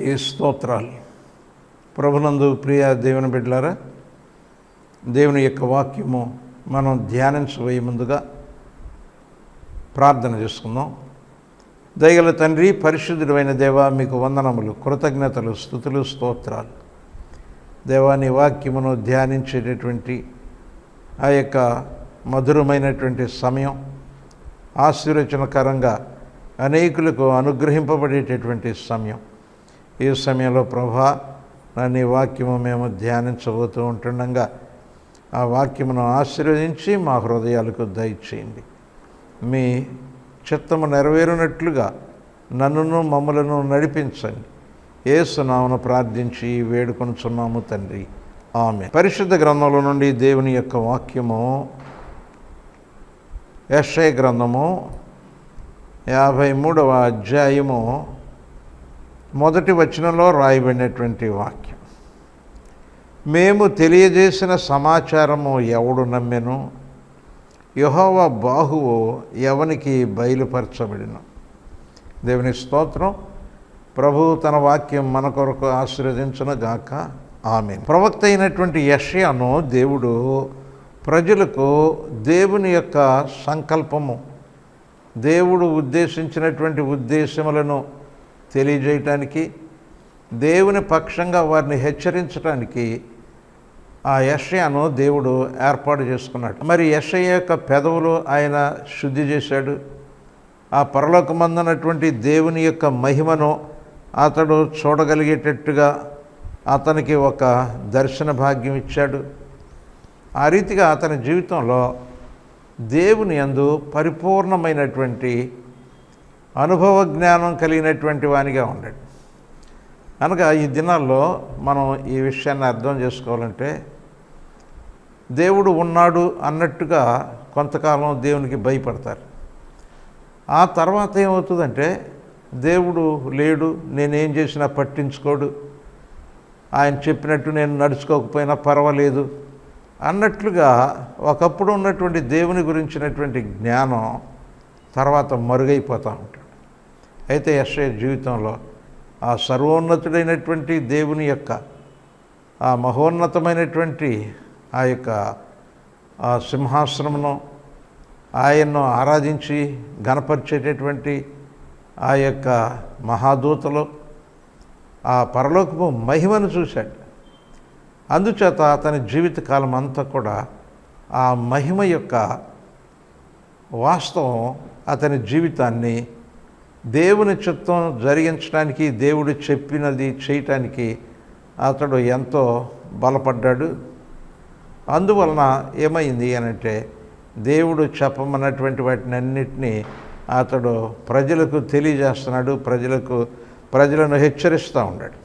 దేవునికి స్తోత్రాలు. ప్రభునందు ప్రియ దేవుని బిడ్డలారా, దేవుని యొక్క వాక్యము మనం ధ్యానించబోయే ముందుగా ప్రార్థన చేసుకుందాం. దయగల తండ్రి, పరిశుద్ధుడైన దేవా, మీకు వందనములు, కృతజ్ఞతలు, స్తుతులు, స్తోత్రాలు. దేవా, నీ వాక్యమును ధ్యానించేటటువంటి ఆ యొక్క మధురమైనటువంటి సమయం ఆశీర్వచనకరంగా అనేకులకు అనుగ్రహింపబడేటటువంటి సమయం. ఈ సమయంలో ప్రభా, నీ వాక్యము మేము ధ్యానించబోతూ ఉంటుండగా ఆ వాక్యమును ఆశీర్వదించి మా హృదయాలకు దయచేయండి. మీ చిత్తము నెరవేరునట్లుగా నన్నును మమ్మలను నడిపించండి. యేసు నామమున ప్రార్థించి వేడుకొనుచున్నాము తండ్రి, ఆమేన్. పరిశుద్ధ గ్రంథంలో నుండి దేవుని యొక్క వాక్యము యెషయా గ్రంథము 53వ అధ్యాయము మొదటి వచనంలో రాయబడినటువంటి వాక్యం. మేము తెలియజేసిన సమాచారము ఎవడు నమ్మెను? యెహోవా బాహువు ఎవనికి బయలుపరచబడిను? దేవుని స్తోత్రం. ప్రభువు తన వాక్యం మన కొరకు ఆశీర్వదించును గాక, ఆమేన్. ప్రవక్త అయినటువంటి యెషయాను దేవుడు ప్రజలకు దేవుని యొక్క సంకల్పము, దేవుడు ఉద్దేశించినటువంటి ఉద్దేశములను తెలియజేయటానికి, దేవుని పక్షంగా వారిని హెచ్చరించడానికి ఆ యెషయాను దేవుడు ఏర్పాటు చేసుకున్నాడు. మరి యెషయా యొక్క పెదవులు ఆయన శుద్ధి చేశాడు. ఆ పరలోకమందున్నటువంటి దేవుని యొక్క మహిమను అతడు చూడగలిగేటట్టుగా అతనికి ఒక దర్శన భాగ్యం ఇచ్చాడు. ఆ రీతిగా అతని జీవితంలో దేవుని యందు పరిపూర్ణమైనటువంటి అనుభవ జ్ఞానం కలిగినటువంటి వానిగా ఉన్నాడు. అనగా ఈ దినాల్లో మనం ఈ విషయాన్ని అర్థం చేసుకోవాలంటే, దేవుడు ఉన్నాడు అన్నట్టుగా కొంతకాలం దేవునికి భయపడతారు. ఆ తర్వాత ఏమవుతుందంటే, దేవుడు లేడు, నేనేం చేసినా పట్టించుకోడు, ఆయన చెప్పినట్టు నేను నడుచుకోకపోయినా పర్వాలేదు అన్నట్లుగా ఒకప్పుడు ఉన్నటువంటి దేవుని గురించినటువంటి జ్ఞానం తర్వాత మరుగైపోతూ ఉంటుంది. అయితే యెషయా జీవితంలో ఆ సర్వోన్నతుడైనటువంటి దేవుని యొక్క ఆ మహోన్నతమైనటువంటి ఆ యొక్క ఆ సింహాసనమును, ఆయన్ను ఆరాధించి గణపరిచేటటువంటి ఆ యొక్క మహాదూతలు, ఆ పరలోకపు మహిమను చూశాడు. అందుచేత అతని జీవితకాలం అంతా కూడా ఆ మహిమ యొక్క వాస్తవం అతని జీవితాన్ని దేవుని చిత్తం జరిగించడానికి, దేవుడు చెప్పినది చేయటానికి అతడు ఎంతో బలపడ్డాడు. అందువలన ఏమైంది అనంటే, దేవుడు చెప్పమన్నటువంటి వాటిని అన్నిటినీ అతడు ప్రజలకు తెలియజేస్తున్నాడు, ప్రజలను హెచ్చరిస్తూ ఉన్నాడు.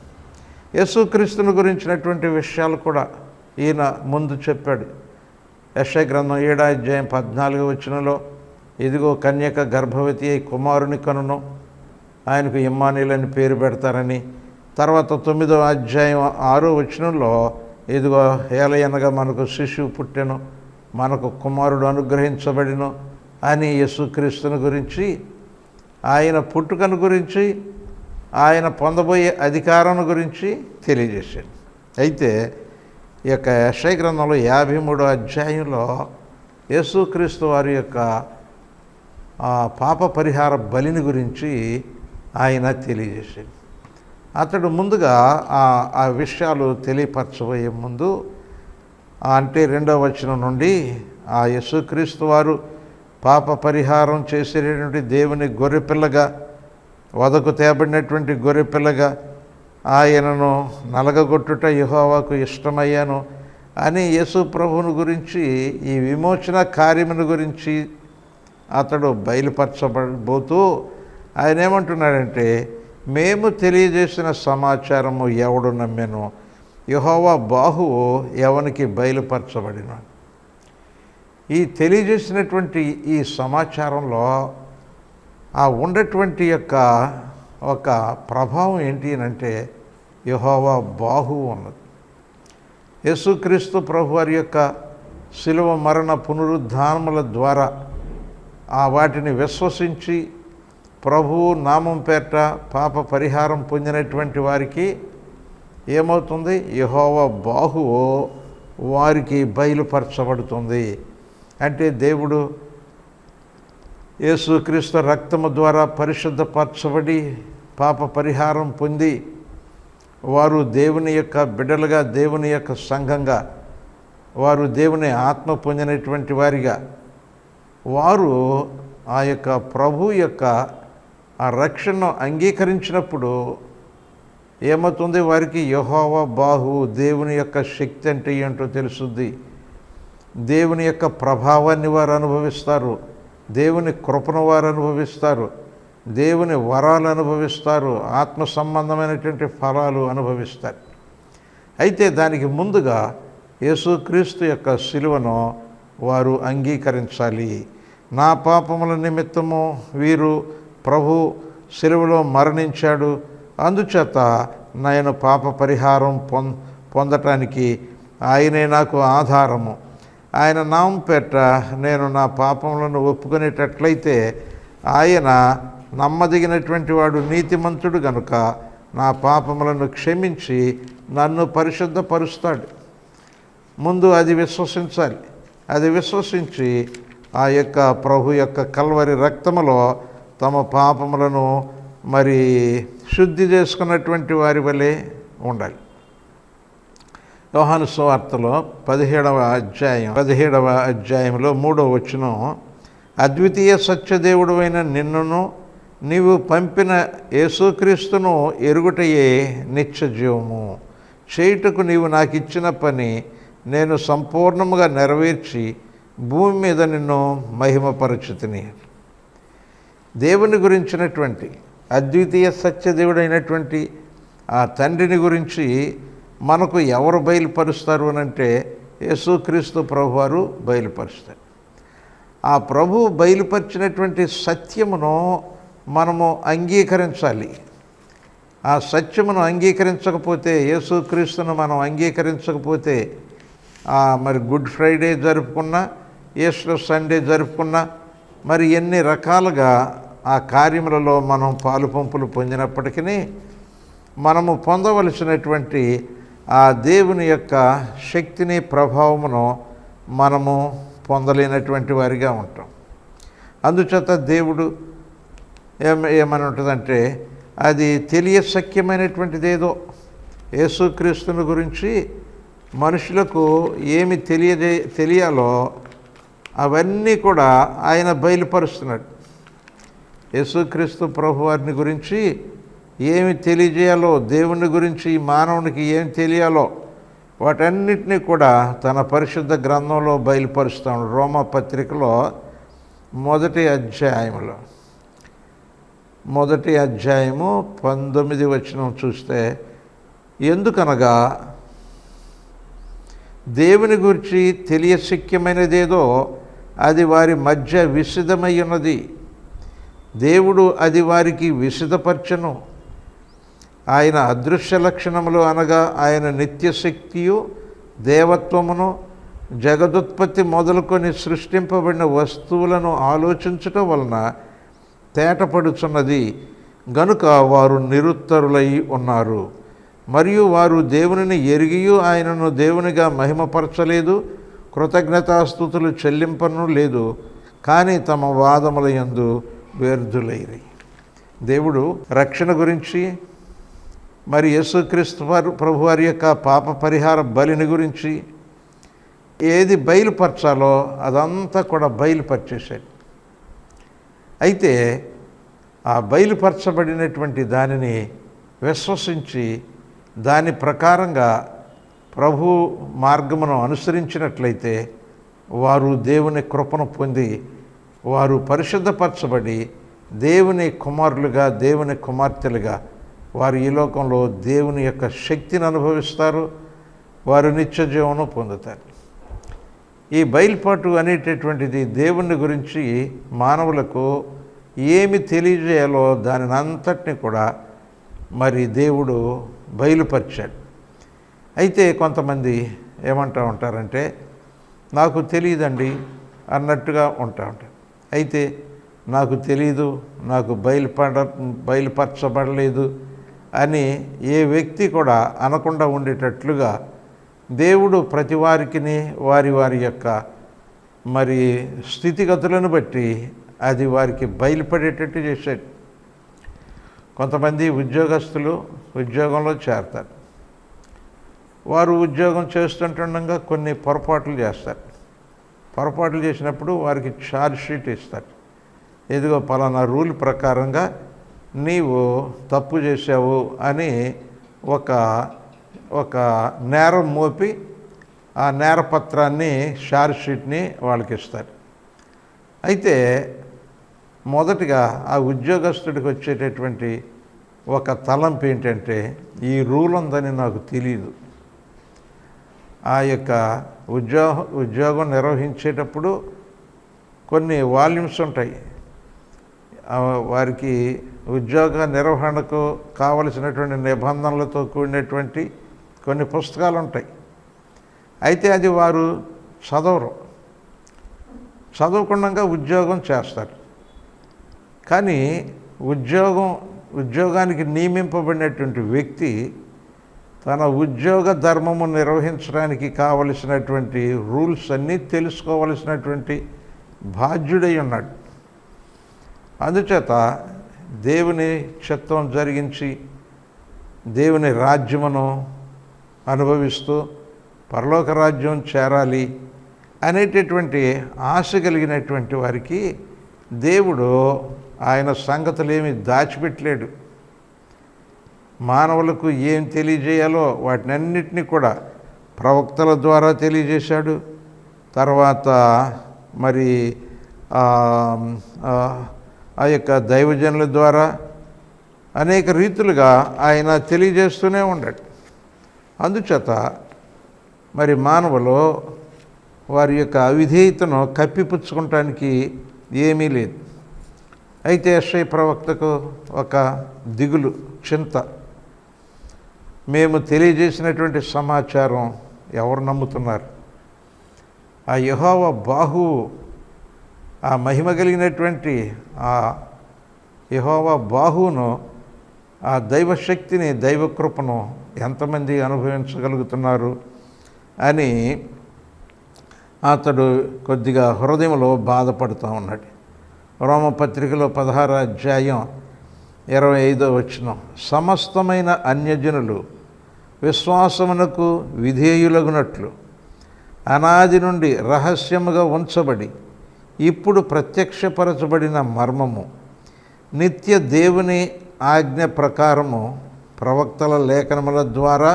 యేసుక్రీస్తుని గురించినటువంటి విషయాలు కూడా ఈయన ముందు చెప్పాడు. యెషయా గ్రంథం 7వ అధ్యాయం 14వ వచనంలో, ఇదిగో కన్యక గర్భవతి అయి కుమారుని కనును, ఆయనకు ఇమ్మానుయేలు అని పేరు పెడతారని. తర్వాత 9వ అధ్యాయం 6వ వచనంలో, ఇదిగో ఏలయనగా మనకు శిశువు పుట్టెను, మనకు కుమారుడు అనుగ్రహించబడిను అని యేసుక్రీస్తుని గురించి, ఆయన పుట్టుకను గురించి, ఆయన పొందబోయే అధికారం గురించి తెలియజేశాడు. అయితే ఈ యొక్క యెషయా గ్రంథంలో 53వ అధ్యాయంలో యేసుక్రీస్తు వారి యొక్క పాప పరిహార బలిని గురించి ఆయన తెలియజేశాడు. అతడు ముందుగా ఆ విషయాలు తెలియపరచబోయే ముందు, అంటే 2వ వచనం నుండి, ఆ యేసుక్రీస్తు వారు పాప పరిహారం చేసేటటువంటి దేవుని గొర్రెపిల్లగా, వదకు తేబడినటువంటి గొర్రెపిల్లగా, ఆయనను నలగగొట్టుట యెహోవాకు ఇష్టమయ్యాను అని యేసు ప్రభువుని గురించి, ఈ విమోచన కార్యమును గురించి అతడు బయలుపరచబోతూ ఆయన ఏమంటున్నాడంటే, మేము తెలియజేసిన సమాచారము ఎవడు నమ్మెను? యెహోవా బాహువు ఎవనికి బయలుపరచబడిన? ఈ తెలియజేసినటువంటి ఈ సమాచారంలో ఆ ఉండేటువంటి యొక్క ఒక ప్రభావం ఏంటి అంటే, యెహోవా బాహువు ఉన్నది. యేసుక్రీస్తు ప్రభు వారి యొక్క శిలువ మరణ పునరుద్ధానముల ద్వారా ఆ వాటిని విశ్వసించి ప్రభువు నామం పేరట పాప పరిహారం పొందినటువంటి వారికి ఏమవుతుంది? యెహోవా బాహువు వారికి బయలుపరచబడుతుంది. అంటే దేవుడు యేసుక్రీస్తు రక్తము ద్వారా పరిశుద్ధపరచబడి పాప పరిహారం పొంది వారు దేవుని యొక్క బిడ్డలుగా, దేవుని యొక్క సంఘంగా, వారు దేవుని ఆత్మ పొందినటువంటి వారిగా వారు ఆ యొక్క ప్రభు యొక్క ఆ రక్షణను అంగీకరించినప్పుడు ఏమవుతుంది? వారికి యెహోవా బాహు, దేవుని యొక్క శక్తి అంటే ఏంటో తెలుస్తుంది. దేవుని యొక్క ప్రభావాన్ని వారు అనుభవిస్తారు, దేవుని కృపను వారు అనుభవిస్తారు, దేవుని వరాలు అనుభవిస్తారు, ఆత్మ సంబంధమైనటువంటి ఫలాలు అనుభవిస్తారు. అయితే దానికి ముందుగా యేసుక్రీస్తు యొక్క శిలువను వారు అంగీకరించాలి. నా పాపముల నిమిత్తము వీరు ప్రభు శిలువలో మరణించాడు, అందుచేత నేను పాప పరిహారం పొందటానికి ఆయనే నాకు ఆధారము. ఆయన నామం పేరట నేను నా పాపములను ఒప్పుకునేటట్లయితే ఆయన నమ్మదగినటువంటి వాడు, నీతిమంతుడు గనుక నా పాపములను క్షమించి నన్ను పరిశుద్ధపరుస్తాడు. ముందు అది విశ్వసించాలి. అది విశ్వసించి ఆ యొక్క ప్రభు యొక్క కల్వరి రక్తములో తమ పాపములను మరి శుద్ధి చేసుకున్నటువంటి వారి వలె ఉండాలి. యోహాను సువార్తలో 17వ అధ్యాయంలో 3వ వచనం, అద్వితీయ సత్యదేవుడు అయిన నిన్నును నీవు పంపిన యేసుక్రీస్తును ఎరుగుటయే నిత్య జీవము. చేయుటకు నీవు నాకు ఇచ్చిన పని నేను సంపూర్ణముగా నెరవేర్చి భూమి మీద నిన్ను మహిమపరచుతిని. దేవుని గురించినటువంటి అద్వితీయ సత్యదేవుడైనటువంటి ఆ తండ్రిని గురించి మనకు ఎవరు బయలుపరుస్తారు అని అంటే యేసుక్రీస్తు ప్రభువారు బయలుపరుస్తారు. ఆ ప్రభు బయలుపరిచినటువంటి సత్యమును మనము అంగీకరించాలి. ఆ సత్యమును అంగీకరించకపోతే, యేసుక్రీస్తును మనం అంగీకరించకపోతే మరి గుడ్ ఫ్రైడే జరుపుకున్నా, ఈస్టర్ సండే జరుపుకున్నా, మరి ఎన్ని రకాలుగా ఆ కార్యములలో మనం పాలుపంపులు పొందినప్పటికీ మనము పొందవలసినటువంటి ఆ దేవుని యొక్క శక్తిని, ప్రభావమును మనము పొందలేనటువంటి వారిగా ఉంటాం. అందుచేత దేవుడు ఏమని ఉంటుందంటే, అది తెలియశక్యమైనటువంటిది ఏదో యేసుక్రీస్తుని గురించి మనుషులకు ఏమి తెలియాలో అవన్నీ కూడా ఆయన బయలుపరుస్తున్నాడు. యేసుక్రీస్తు ప్రభువారిని గురించి ఏమి తెలియజేయాలో, దేవుని గురించి మానవునికి ఏం తెలియాలో వాటన్నిటినీ కూడా తన పరిశుద్ధ గ్రంథంలో బయలుపరుస్తాడు. రోమా పత్రికలో 1వ అధ్యాయంలో 19వ వచనం చూస్తే, ఎందుకనగా దేవుని గురించి తెలియశక్యమైనదేదో అది వారి మధ్య విశదమై ఉన్నది. దేవుడు అది వారికి విశదపరచను. ఆయన అదృశ్య లక్షణములు అనగా ఆయన నిత్యశక్తియు దేవత్వమును జగదుత్పత్తి మొదలుకొని సృష్టింపబడిన వస్తువులను ఆలోచించటం వలన తేటపడుచున్నది గనుక వారు నిరుత్తరులై ఉన్నారు. మరియు వారు దేవునిని ఎరిగియు ఆయనను దేవునిగా మహిమపరచలేదు, కృతజ్ఞతాస్తుతులు చెల్లింపను లేదు, కానీ తమ వాదముల యందు వ్యర్థులైరి. దేవుడు రక్షణ గురించి, మరి యేసుక్రీస్తు ప్రభువారి యొక్క పాప పరిహార బలిని గురించి ఏది బయలుపరచాలో అదంతా కూడా బయలుపరిచేశాడు. అయితే ఆ బయలుపరచబడినటువంటి దానిని విశ్వసించి దాని ప్రకారంగా ప్రభు మార్గమును అనుసరించినట్లయితే వారు దేవుని కృపను పొంది వారు పరిశుద్ధపరచబడి దేవుని కుమారులుగా, దేవుని కుమార్తెలుగా వారు ఈ లోకంలో దేవుని యొక్క శక్తిని అనుభవిస్తారు, వారు నిత్య జీవనం పొందుతారు. ఈ బయలుపాటు అనేటటువంటిది దేవుని గురించి మానవులకు ఏమి తెలియజేయాలో దానిని అంతటిని కూడా మరి దేవుడు బయలుపరిచాడు. అయితే కొంతమంది ఏమంటూ ఉంటారంటే, నాకు తెలియదండి అన్నట్టుగా ఉంటారు. అయితే నాకు తెలీదు, నాకు బయలుపరచబడలేదు అని ఏ వ్యక్తి కూడా అనకుండా ఉండేటట్లుగా దేవుడు ప్రతి వారికి వారి వారి యొక్క మరి స్థితిగతులను బట్టి అది వారికి బయలుపడేటట్టు చేశాడు. కొంతమంది ఉద్యోగస్తులు ఉద్యోగంలో చేరతారు. వారు ఉద్యోగం చేస్తుండగా కొన్ని పొరపాట్లు చేస్తారు. పొరపాట్లు చేసినప్పుడు వారికి ఛార్జ్ షీట్ ఇస్తారు. ఇదిగో పలానా రూల్ ప్రకారంగా నీవు తప్పు చేసావు అని ఒక నేరం మోపి ఆ నేరపత్రాన్ని ఛార్జ్ షీట్ని వాళ్ళకి ఇస్తారు. అయితే మొదటిగా ఆ ఉద్యోగస్తుడికి వచ్చేటటువంటి ఒక తలంపు ఏంటంటే, ఈ రూల్ ఉందని నాకు తెలియదు. ఆ యొక్క ఉద్యోగం నిర్వహించేటప్పుడు కొన్ని వాల్యూమ్స్ ఉంటాయి. వారికి ఉద్యోగ నిర్వహణకు కావలసినటువంటి నిబంధనలతో కూడినటువంటి కొన్ని పుస్తకాలు ఉంటాయి. అయితే అది వారు చదవకుండా ఉద్యోగం చేస్తారు. కానీ ఉద్యోగానికి నియమింపబడినటువంటి వ్యక్తి తన ఉద్యోగ ధర్మము నిర్వహించడానికి కావలసినటువంటి రూల్స్ అన్నీ తెలుసుకోవలసినటువంటి బాధ్యుడై ఉన్నాడు. అందుచేత దేవుని చిత్తం జరిగించి దేవుని రాజ్యమును అనుభవిస్తూ పరలోక రాజ్యం చేరాలి అనేటటువంటి ఆశ కలిగినటువంటి వారికి దేవుడు ఆయన సంగతులేమి దాచిపెట్టలేడు. మానవులకు ఏం తెలియజేయాలో వాటినన్నిటినీ కూడా ప్రవక్తల ద్వారా తెలియజేశాడు. తర్వాత మరి ఆ యొక్క దైవజనుల ద్వారా అనేక రీతులుగా ఆయన తెలియజేస్తూనే ఉన్నాడు. అందుచేత మరి మానవులు వారి యొక్క అవిధేయతను కప్పిపుచ్చుకోవటానికి ఏమీ లేదు. అయితే యెషయా ప్రవక్తకు ఒక దిగులు, చింత. మేము తెలియజేసినటువంటి సమాచారం ఎవరు నమ్ముతున్నారు? ఆ యెహోవా బాహువు, ఆ మహిమ కలిగినటువంటి ఆ యెహోవా బాహువును, ఆ దైవశక్తిని, దైవకృపను ఎంతమంది అనుభవించగలుగుతున్నారు అని అతడు కొద్దిగా హృదయంలో బాధపడుతూ ఉన్నాడు. రోమపత్రికలో 16వ అధ్యాయం 25వ వచనం, సమస్తమైన అన్యజనులు విశ్వాసమునకు విధేయులగునట్లు అనాది నుండి రహస్యముగా ఉంచబడి ఇప్పుడు ప్రత్యక్షపరచబడిన మర్మము నిత్య దేవుని ఆజ్ఞ ప్రకారము ప్రవక్తల లేఖనముల ద్వారా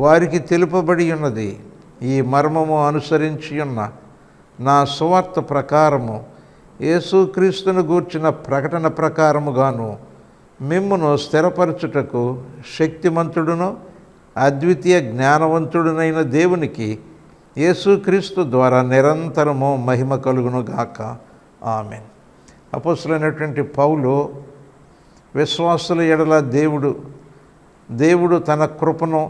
వారికి తెలుపబడి ఉన్నది. ఈ మర్మము అనుసరించి ఉన్న నా సువార్త ప్రకారము యేసుక్రీస్తును గూర్చిన ప్రకటన ప్రకారముగాను మిమ్మును స్థిరపరచుటకు శక్తిమంతుడును అద్వితీయ జ్ఞానవంతుడునైన దేవునికి యేసుక్రీస్తు ద్వారా నిరంతరము మహిమ కలుగునుగాక. ఆమేన్. అపోస్తలుడైనటువంటి పౌలు విశ్వాసుల ఎడల దేవుడు తన కృపను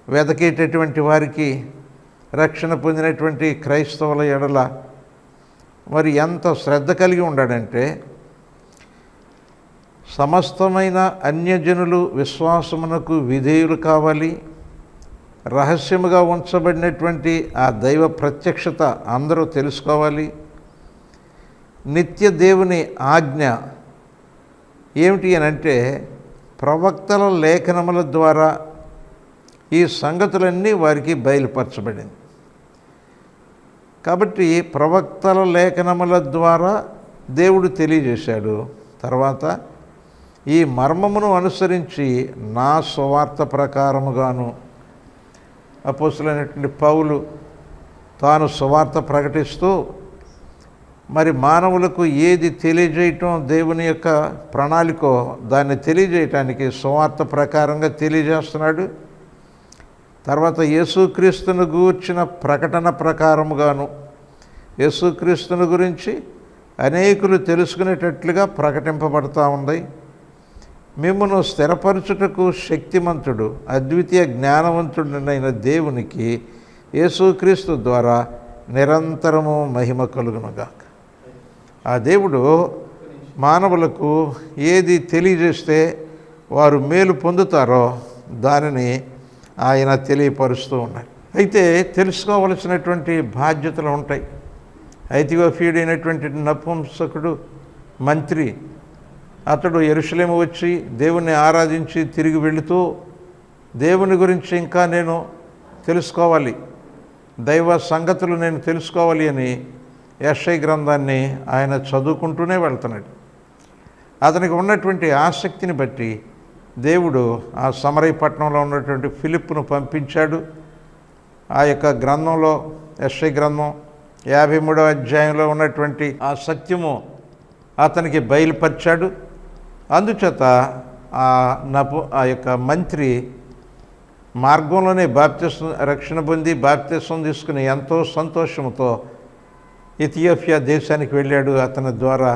వెదకేటటువంటి వారికి, రక్షణ పొందినటువంటి క్రైస్తవుల ఎడల మరి ఎంత శ్రద్ధ కలిగి ఉన్నాడంటే, సమస్తమైన అన్యజనులు విశ్వాసమునకు విధేయులు కావాలి, రహస్యముగా ఉంచబడినటువంటి ఆ దైవ ప్రత్యక్షత అందరూ తెలుసుకోవాలి. నిత్య దేవుని ఆజ్ఞ ఏమిటి అని అంటే, ప్రవక్తల లేఖనముల ద్వారా ఈ సంగతులన్నీ వారికి బయలుపరచబడింది. కాబట్టి ప్రవక్తల లేఖనముల ద్వారా దేవుడు తెలియజేశాడు. తర్వాత ఈ మర్మమును అనుసరించి నా సువార్త ప్రకారముగాను అపోస్తలుడైనటువంటి పౌలు తాను సువార్త ప్రకటిస్తూ మరి మానవులకు ఏది తెలియజేయటం దేవుని యొక్క ప్రణాళికో దాన్ని తెలియజేయటానికి సువార్త ప్రకారంగా తెలియజేస్తున్నాడు. తర్వాత యేసుక్రీస్తును గూర్చిన ప్రకటన ప్రకారముగాను యేసుక్రీస్తుని గురించి అనేకులు తెలుసుకునేటట్లుగా ప్రకటింపబడతా ఉంది. మిమ్మును స్థిరపరచుటకు శక్తిమంతుడు అద్వితీయ జ్ఞానవంతుడైన దేవునికి యేసుక్రీస్తు ద్వారా నిరంతరము మహిమ కలుగునుగాక. ఆ దేవుడు మానవులకు ఏది తెలియజేస్తే వారు మేలు పొందుతారో దానిని ఆయన తెలియపరుస్తూ ఉన్నారు. అయితే తెలుసుకోవలసినటువంటి బాధ్యతలు ఉంటాయి. ఐథియోపియుడైనటువంటి నపుంసకుడు మంత్రి, అతడు యెరూషలేము వచ్చి దేవుణ్ణి ఆరాధించి తిరిగి వెళుతూ దేవుని గురించి ఇంకా నేను తెలుసుకోవాలి, దైవ సంగతులు నేను తెలుసుకోవాలి అని యెషయా గ్రంథాన్ని ఆయన చదువుకుంటూనే వెళ్తున్నాడు. అతనికి ఉన్నటువంటి ఆసక్తిని బట్టి దేవుడు ఆ సమరయ పట్టణంలో ఉన్నటువంటి ఫిలిప్పును పంపించాడు. ఆ యొక్క గ్రంథంలో, యెషయా గ్రంథం 53వ అధ్యాయంలో ఉన్నటువంటి ఆ సత్యము అతనికి బయలుపరిచాడు. అందుచేత ఆ యొక్క మంత్రి మార్గంలోనే రక్షణ పొంది బాప్తిసం తీసుకుని ఎంతో సంతోషంతో ఇథియోపియా దేశానికి వెళ్ళాడు. అతని ద్వారా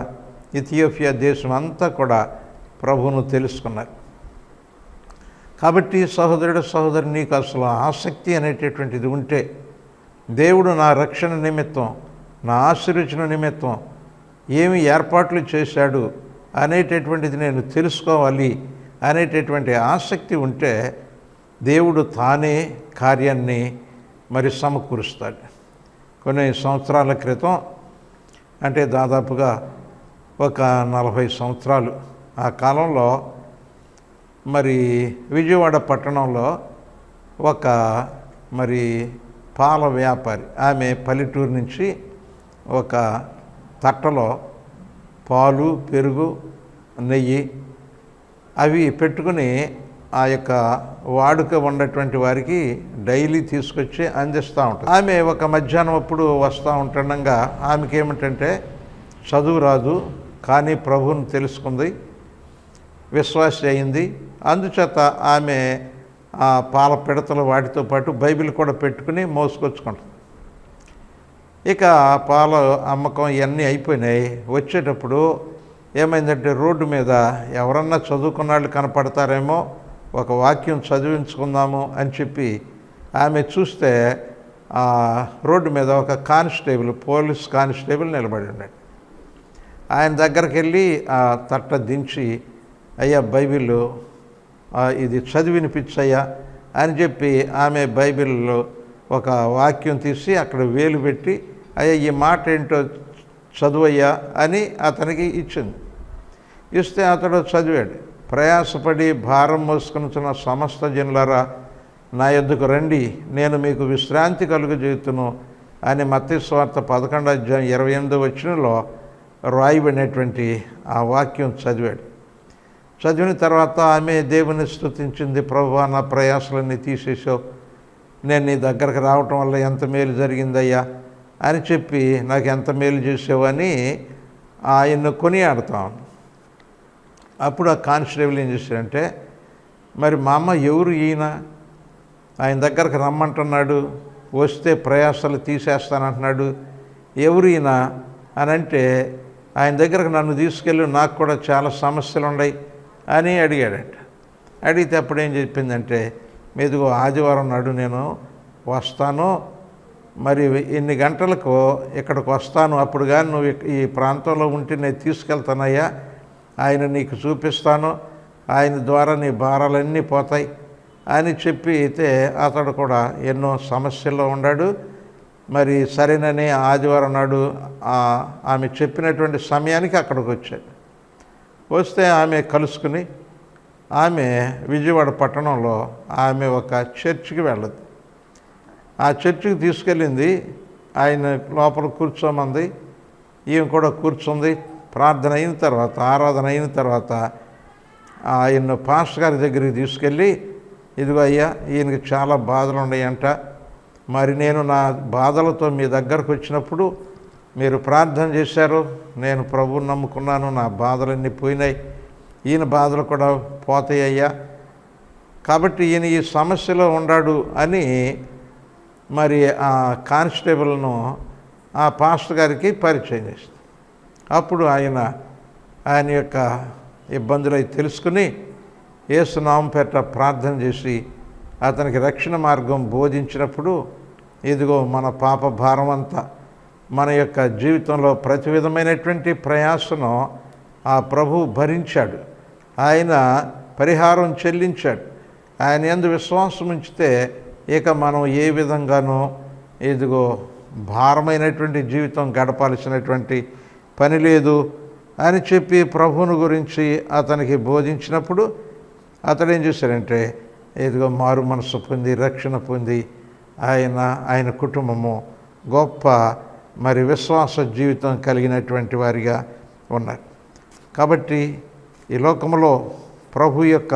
ఇథియోపియా దేశం అంతా కూడా ప్రభువును తెలుసుకున్నారు. కాబట్టి సహోదరి, నీకు అసలు ఆసక్తి అనేటటువంటిది ఉంటే, దేవుడు నా రక్షణ నిమిత్తం, నా ఆశీర్వచన నిమిత్తం ఏమి ఏర్పాట్లు చేశాడు అనేటటువంటిది నేను తెలుసుకోవాలి అనేటటువంటి ఆసక్తి ఉంటే దేవుడు తానే కార్యాన్ని మరి సమకూరుస్తాడు. కొన్ని సంవత్సరాల క్రితం, అంటే దాదాపుగా ఒక 40 సంవత్సరాలు ఆ కాలంలో, మరి విజయవాడ పట్టణంలో ఒక మరి పాల వ్యాపారి, ఆమె పల్లెటూరు నుంచి ఒక తట్టలో పాలు, పెరుగు, నెయ్యి అవి పెట్టుకుని ఆ యొక్క వాడుక ఉన్నటువంటి వారికి డైలీ తీసుకొచ్చి అందిస్తూ ఉంటుంది. ఆమె ఒక మధ్యాహ్నం అప్పుడు వస్తూ ఉంటుండగా ఆమెకి ఏమిటంటే చదువు రాదు, కానీ ప్రభువును తెలుసుకుంది, విశ్వాసి అయింది. అందుచేత ఆమె ఆ పాల పిడతలు వాటితో పాటు బైబిల్ కూడా పెట్టుకుని మోసుకొచ్చుకుంటుంది. ఇక పాల అమ్మకం ఇవన్నీ అయిపోయినాయి. వచ్చేటప్పుడు ఏమైందంటే రోడ్డు మీద ఎవరన్నా చదువుకున్న వాళ్ళు కనపడతారేమో, ఒక వాక్యం చదివించుకుందాము అని చెప్పి ఆమె చూస్తే ఆ రోడ్డు మీద ఒక కానిస్టేబుల్, పోలీస్ కానిస్టేబుల్ నిలబడి ఉన్నాడు. ఆయన దగ్గరికి వెళ్ళి ఆ తట్ట దించి, అయ్యా బైబిల్ ఇది చదివినిపించయ్యా అని చెప్పి ఆమె బైబిల్లో ఒక వాక్యం తీసి అక్కడ వేలు పెట్టి, అయ్యా ఈ మాట ఏంటో చదువయ్యా అని అతనికి ఇచ్చింది. ఇస్తే అతడు చదివాడు. ప్రయాసపడి భారం మోసుకొనుచున్న సమస్త జనులారా నా యొద్దకు రండి, నేను మీకు విశ్రాంతి కలుగజేయుదును అని మత్తయి సువార్త 11వ అధ్యాయం 28వ వచనంలో రాయబడినటువంటి ఆ వాక్యం చదివాడు. చదివిన తర్వాత ఆమె దేవుని స్తుతించింది. ప్రభువా, నా ప్రయాసలన్నీ తీసేసావు, నేను నీ దగ్గరకు రావటం వల్ల ఎంత మేలు జరిగిందయ్యా అని చెప్పి నాకు ఎంత మేలు చేసావు అని ఆయన్ను కొనియాడతాం. అప్పుడు ఆ కానిస్టేబుల్ ఏం చేశాడంటే, మరి మా అమ్మ ఎవరు ఈయన, ఆయన దగ్గరకు రమ్మంటున్నాడు, వస్తే ప్రయాసాలు తీసేస్తానంటున్నాడు, ఎవరు ఈయన అని అంటే, ఆయన దగ్గరకు నన్ను తీసుకెళ్ళి నాకు కూడా చాలా సమస్యలు ఉన్నాయి అని అడిగాడట. అడిగితే అప్పుడు ఏం చెప్పిందంటే, మీదిగో ఆదివారం నాడు నేను వస్తాను, మరి ఎన్ని గంటలకు ఇక్కడికి వస్తాను, అప్పుడు కానీ నువ్వు ఈ ప్రాంతంలో ఉంటే నేను తీసుకెళ్తానయ్యా, ఆయన నీకు చూపిస్తాను, ఆయన ద్వారా నీ భారాలన్నీ పోతాయి అని చెప్పి అయితే అతడు కూడా ఎన్నో సమస్యల్లో ఉన్నాడు. మరి సరేనని ఆదివారం నాడు ఆమె చెప్పినటువంటి సమయానికి అక్కడికి వచ్చాడు. వస్తే ఆమె కలుసుకుని ఆమె విజయవాడ పట్టణంలో ఆమె ఒక చర్చికి వెళ్ళదు. ఆ చర్చికి తీసుకెళ్ళింది, ఆయన లోపల కూర్చోమంది, ఈమె కూడా కూర్చుంది. ప్రార్థన అయిన తర్వాత, ఆరాధన అయిన తర్వాత ఆయన పాస్టర్ గారి దగ్గరికి తీసుకెళ్ళి, ఇదిగో అయ్యా, ఈయనకి చాలా బాధలు ఉన్నాయంట, మరి నేను నా బాధలతో మీ దగ్గరకు వచ్చినప్పుడు మీరు ప్రార్థన చేశారు, నేను ప్రభువుని నమ్ముకున్నాను, నా బాధలన్నీ పోయినాయి, ఈయన బాధలు కూడా పోతాయ్యా, కాబట్టి ఈయన ఈ సమస్యలో ఉన్నాడు అని మరి ఆ కానిస్టేబుల్ను ఆ పాస్టర్ గారికి పరిచయం చేసింది. అప్పుడు ఆయన యొక్క ఇబ్బందులు తెలుసుకుని యేసు నామం పేరిట ప్రార్థన చేసి అతనికి రక్షణ మార్గం బోధించినప్పుడు, ఇదిగో మన పాప భారం అంతా మన యొక్క జీవితంలో ప్రతి విధమైనటువంటి ప్రయాసను ఆ ప్రభువు భరించాడు. ఆయన పరిహారం చెల్లించాడు. ఆయన యందు విశ్వాసం ఉంచితే ఇక మనం ఏ విధంగానూ ఇదిగో భారమైనటువంటి జీవితం గడపాల్సినటువంటి పని లేదు అని చెప్పి ప్రభువుని గురించి అతనికి బోధించినప్పుడు అతడు ఏం చేశాడంటే ఇదిగో మారు మనసు పొంది రక్షణ పొంది ఆయన కుటుంబము గొప్ప విశ్వాస జీవితం కలిగినటువంటి వారిగా ఉన్నారు. కాబట్టి ఈ లోకంలో ప్రభు యొక్క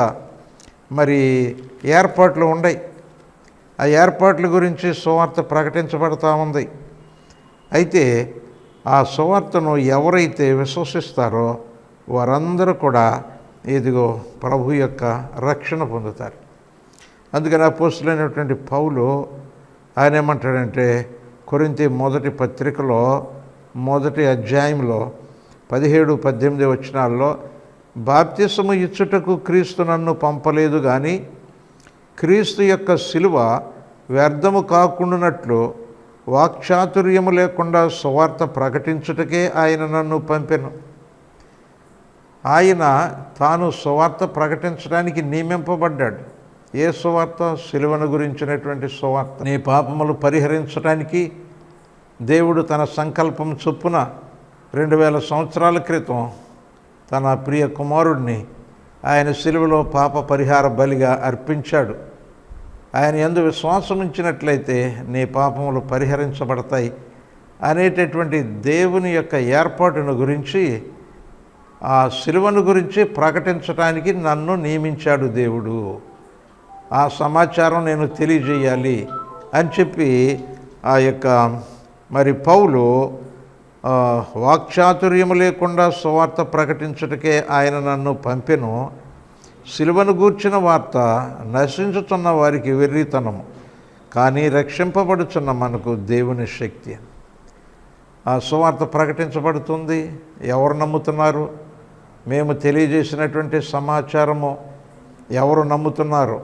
ఏర్పాట్లు ఉన్నాయి. ఆ ఏర్పాట్ల గురించి సువార్త ప్రకటించబడతా ఉంది. అయితే ఆ సువార్తను ఎవరైతే విశ్వసిస్తారో వారందరూ కూడా ఇదిగో ప్రభు యొక్క రక్షణ పొందుతారు. అందుకని అపోస్తలుడైనటువంటి పౌలు ఆయన ఏమంటాడంటే కొరింథీ మొదటి పత్రికలో మొదటి అధ్యాయంలో 17-18 వచనాల్లో బాప్తిసము ఇచ్చుటకు క్రీస్తు నన్ను పంపలేదు కానీ క్రీస్తు యొక్క శిలువ వ్యర్థము కాకుండానట్లు వాక్చాతుర్యము లేకుండా సువార్త ప్రకటించుటకే ఆయన నన్ను పంపెను. ఆయన తాను సువార్త ప్రకటించడానికి నియమింపబడ్డాడు. ఏ సువార్త? శిలువను గురించినటువంటి సువార్త. నీ పాపములు పరిహరించడానికి దేవుడు తన సంకల్పం చొప్పున 2000 సంవత్సరాల క్రితం తన ప్రియ కుమారుడిని ఆయన శిలువలో పాప పరిహార బలిగా అర్పించాడు. ఆయన యందు విశ్వాసం ఉంచినట్లయితే నీ పాపములు పరిహరించబడతాయి అనేటటువంటి దేవుని యొక్క ఏర్పాటును గురించి, ఆ శిలువను గురించి ప్రకటించడానికి నన్ను నియమించాడు దేవుడు. ఆ సమాచారం నేను తెలియజేయాలి అని చెప్పి ఆ యొక్క పౌలు వాక్చాతుర్యము లేకుండా సువార్త ప్రకటించుటకే ఆయన నన్ను పంపెను. శిలువను గూర్చిన వార్త నశించుతున్న వారికి వెర్రితనము, కానీ రక్షింపబడుచున్న మనకు దేవుని శక్తి. ఆ సువార్త ప్రకటించబడుతుంది. ఎవరు నమ్ముతున్నారు? మేము తెలియజేసినటువంటి సమాచారము ఎవరు నమ్ముతున్నారు,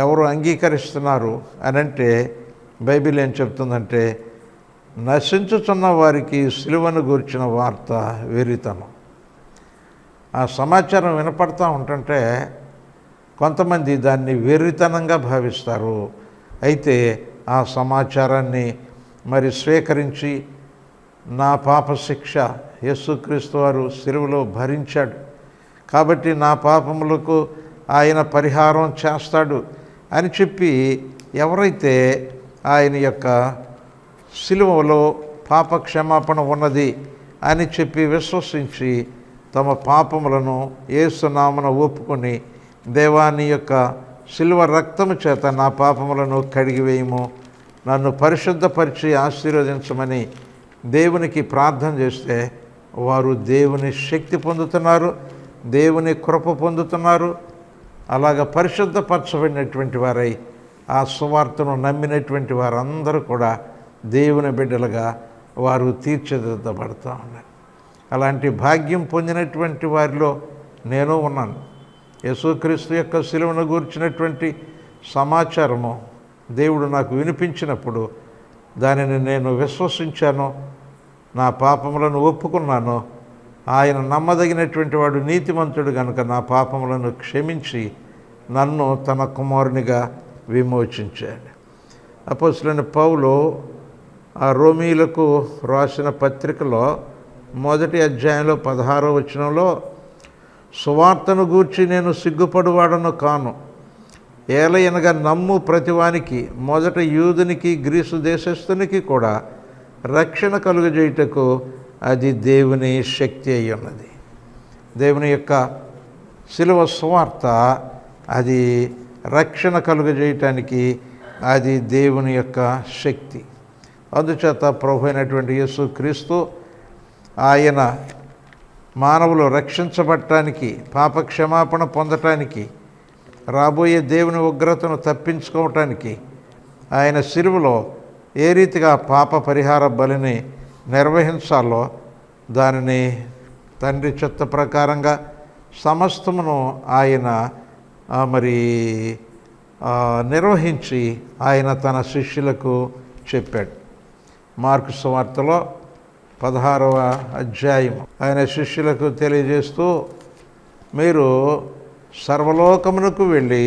ఎవరు అంగీకరిస్తున్నారు అని అంటే బైబిల్ ఏం చెప్తుందంటే నశించుచున్న వారికి సిలువను గూర్చిన వార్త వెర్రితనం. ఆ సమాచారం వినపడతా ఉంటుంటే కొంతమంది దాన్ని వెర్రితనంగా భావిస్తారు. అయితే ఆ సమాచారాన్ని స్వీకరించి నా పాప శిక్ష యేసుక్రీస్తు వారు సిలువలో భరించాడు కాబట్టి నా పాపములకు ఆయన పరిహారం చేస్తాడు అని చెప్పి ఎవరైతే ఆయన యొక్క సిలువలో పాప క్షమాపణ ఉన్నది అని చెప్పి విశ్వసించి తమ పాపములను యేసు నామమున ఒప్పుకొని దేవాని యొక్క సిలువ రక్తము చేత నా పాపములను కడిగివేయము, నన్ను పరిశుద్ధపరిచి ఆశీర్వదించమని దేవునికి ప్రార్థన చేస్తే వారు దేవుని శక్తి పొందుతున్నారు, దేవుని కృప పొందుతున్నారు. అలాగ పరిశుద్ధపరచబడినటువంటి వారై ఆ సువార్తను నమ్మినటువంటి వారందరూ కూడా దేవుని బిడ్డలుగా వారు తీర్చిదిద్దబడుతూ ఉన్నారు. అలాంటి భాగ్యం పొందినటువంటి వారిలో నేను ఉన్నాను. యేసుక్రీస్తు యొక్క శిలువను గూర్చినటువంటి సమాచారము దేవుడు నాకు వినిపించినప్పుడు దానిని నేను విశ్వసించాను, నా పాపములను ఒప్పుకున్నాను. ఆయన నమ్మదగినటువంటి వాడు, నీతిమంతుడు కనుక నా పాపములను క్షమించి నన్ను తన కుమారునిగా విమోచించాడు. అపోస్తలుడైన పౌలు ఆ రోమీయులకు రాసిన పత్రికలో మొదటి అధ్యాయంలో 16వ వచనంలో సువార్తను గూర్చి నేను సిగ్గుపడువాడను కాను, ఏలయనగా నమ్ము ప్రతివానికి మొదట యూదునికి గ్రీసు దేశస్థునికి కూడా రక్షణ కలుగజేయుటకు అది దేవుని శక్తి అయి ఉన్నది. దేవుని యొక్క శిలువ సువార్త అది రక్షణ కలుగజేయటానికి అది దేవుని యొక్క శక్తి. అందుచేత ప్రభు అయినటువంటి యేసుక్రీస్తు ఆయన మానవులు రక్షించబడటానికి, పాప క్షమాపణ పొందటానికి, రాబోయే దేవుని ఉగ్రతను తప్పించుకోవటానికి ఆయన శిలువలో ఏ రీతిగా పాప పరిహార బలిని నిర్వహించాలో దానిని తండ్రి చిత్త ప్రకారంగా సమస్తమును ఆయన నిర్వహించి ఆయన తన శిష్యులకు చెప్పాడు. మార్కు సువార్తలో 16వ అధ్యాయం ఆయన శిష్యులకు తెలియజేస్తూ, మీరు సర్వలోకమునకు వెళ్ళి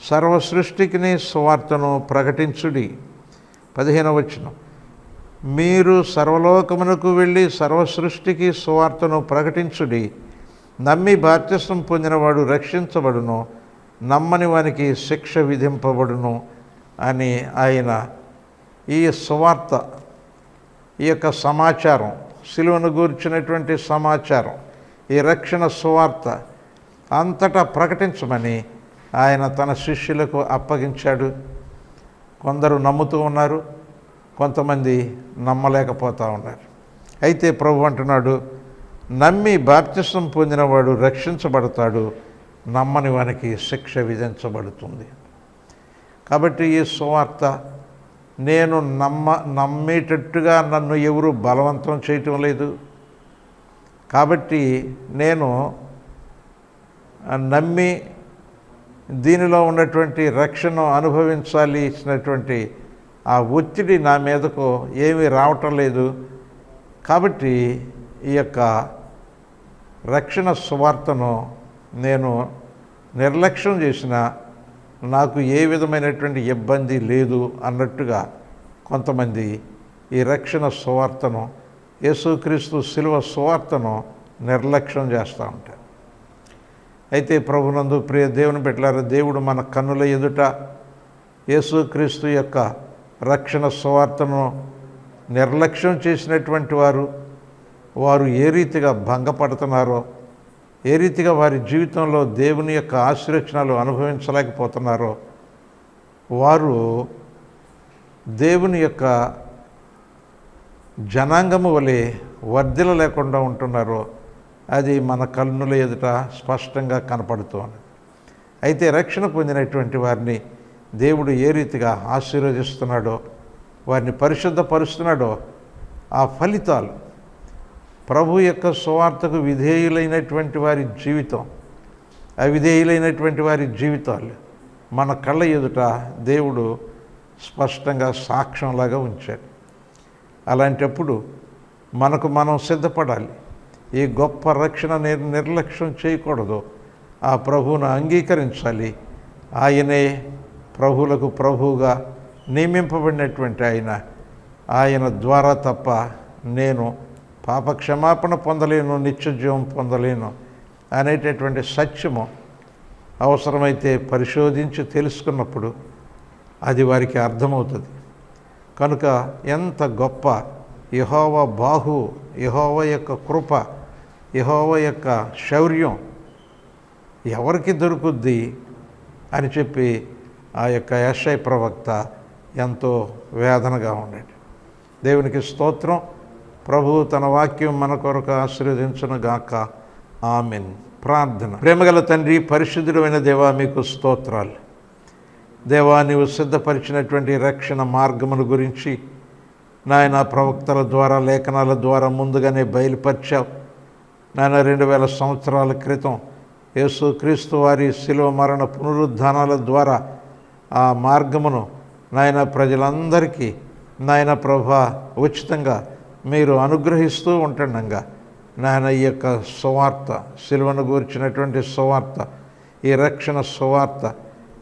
సర్వ సృష్టికిని సువార్తను ప్రకటించుడి. 15వ వచనం, మీరు సర్వలోకమునకు వెళ్ళి సర్వ సృష్టికి సువార్తను ప్రకటించుడి. నమ్మి బాప్తిసం పొందినవాడు రక్షించబడును, నమ్మని వానికి శిక్ష విధింపబడును అని ఆయన ఈ సువార్త, ఈ యొక్క సమాచారం, సిలువను గూర్చినటువంటి సమాచారం, ఈ రక్షణ సువార్త అంతటా ప్రకటించమని ఆయన తన శిష్యులకు అప్పగించాడు. కొందరు నమ్ముతూ ఉన్నారు, కొంతమంది నమ్మలేకపోతూ ఉన్నారు. అయితే ప్రభు అంటున్నాడు, నమ్మి బాప్తిసం పొందినవాడు రక్షించబడతాడు, నమ్మని వానికి శిక్ష విధించబడుతుంది. కాబట్టి ఈ సువార్త నేను నమ్మేటట్టుగా నన్ను ఎవరు బలవంతం చేయటం లేదు. కాబట్టి నేను నమ్మి దీనిలో ఉన్నటువంటి రక్షణ అనుభవించాలి ఇచ్చినటువంటి ఆ ఒత్తిడి నా మీదకు ఏమీ రావటం లేదు. కాబట్టి ఈ యొక్క రక్షణ సువార్తను నేను నిర్లక్ష్యం చేసిన నాకు ఏ విధమైనటువంటి ఇబ్బంది లేదు అన్నట్టుగా కొంతమంది ఈ రక్షణ సువార్తను, యేసుక్రీస్తు శిలువ సువార్తను నిర్లక్ష్యం చేస్తూ ఉంటారు. అయితే ప్రభునందు ప్రియ దేవుని బిడ్డలారా, దేవుడు మన కన్నుల ఎదుట యేసుక్రీస్తు యొక్క రక్షణ సువార్తను నిర్లక్ష్యం చేసినటువంటి వారు ఏ రీతిగా భంగపడుతున్నారో, ఏ రీతిగా వారి జీవితంలో దేవుని యొక్క ఆశీర్వచనాలు అనుభవించలేకపోతున్నారో, వారు దేవుని యొక్క జనాంగము వలె వర్ధిల లేకుండా ఉంటున్నారో అది మన కన్నుల ఎదుట స్పష్టంగా కనపడుతోంది. అయితే రక్షణ పొందినటువంటి వారిని దేవుడు ఏ రీతిగా ఆశీర్వదిస్తున్నాడో, వారిని పరిశుద్ధపరుస్తున్నాడో, ఆ ఫలితాలు ప్రభు యొక్క సువార్తకు విధేయులైనటువంటి వారి జీవితం, అవిధేయులైనటువంటి వారి జీవితాలు మన కళ్ళ ఎదుట దేవుడు స్పష్టంగా సాక్ష్యంలాగా ఉంచాడు. అలాంటప్పుడు మనకు మనం సిద్ధపడాలి. ఈ గొప్ప రక్షణ నిర్లక్ష్యం చేయకూడదు. ఆ ప్రభువును అంగీకరించాలి. ఆయనే ప్రభువులకు ప్రభువుగా నియమింపబడినటువంటి ఆయన ద్వారా తప్ప నేను పాప క్షమాపణ పొందలేను, నిత్యజీవం పొందలేను అనేటటువంటి సత్యము అవసరమైతే పరిశోధించి తెలుసుకున్నప్పుడు అది వారికి అర్థమవుతుంది. కనుక ఎంత గొప్ప యెహోవా బాహు, యెహోవా యొక్క కృప, యెహోవా యొక్క శౌర్యం ఎవరికి దొరుకుద్ది అని చెప్పి ఆ యొక్క యెషయా ప్రవక్త ఎంతో వేదనగా ఉన్నాడు. దేవునికి స్తోత్రం. ప్రభువు తన వాక్యం మన కొరకు ఆశీర్వదించును గాక. ఆమెన్. ప్రార్థన. ప్రేమగల తండ్రి, పరిశుద్ధుడైన దేవా, మీకు స్తోత్రాలు. దేవా, నీవు సిద్ధపరిచినటువంటి రక్షణ మార్గమును గురించి నాయన ప్రవక్తల ద్వారా, లేఖనాల ద్వారా ముందుగానే బయలుపరిచావు. నాయన 2000 సంవత్సరాల క్రితం యేసుక్రీస్తు వారి శిలువ మరణ పునరుద్ధానాల ద్వారా ఆ మార్గమును నాయన ప్రజలందరికీ నాయన ప్రభా ఉచితంగా మీరు అనుగ్రహిస్తూ ఉంటుండగా నాయన ఈ యొక్క సువార్త, శిలువను గూర్చినటువంటి సువార్త, ఈ రక్షణ సువార్త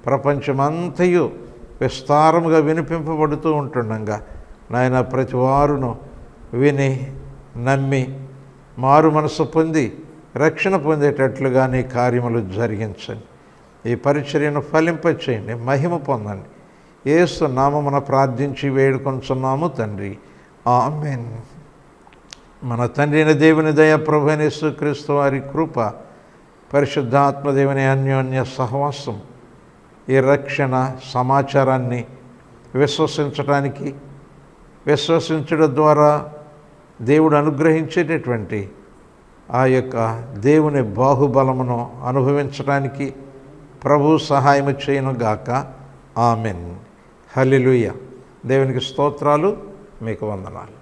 ప్రపంచమంతయు విస్తారముగా వినిపింపబడుతూ ఉంటుండగా నాయన ప్రతి వారును విని నమ్మి మారు మనసు పొంది రక్షణ పొందేటట్లుగా నీ కార్యములు జరిగించండి. ఈ పరిచర్యను ఫలింపచేయండి, మహిమ పొందండి. యేసు నామమున ప్రార్థించి వేడుకొంచున్నాము తండ్రి. ఆమేన్. మన తండ్రి అయిన దేవుని దయ, ప్రభు అయిన యేసుక్రీస్తు వారి కృప, పరిశుద్ధాత్మదేవుని అన్యోన్య సహవాసం ఈ రక్షణ సమాచారాన్ని విశ్వసించడం ద్వారా దేవుడు అనుగ్రహించేటటువంటి ఆ యొక్క దేవుని బాహుబలమును అనుభవించడానికి ప్రభు సహాయం చేయను గాక. ఆమెన్. హల్లెలూయా. దేవునికి స్తోత్రాలు. మీకు వందనాలు.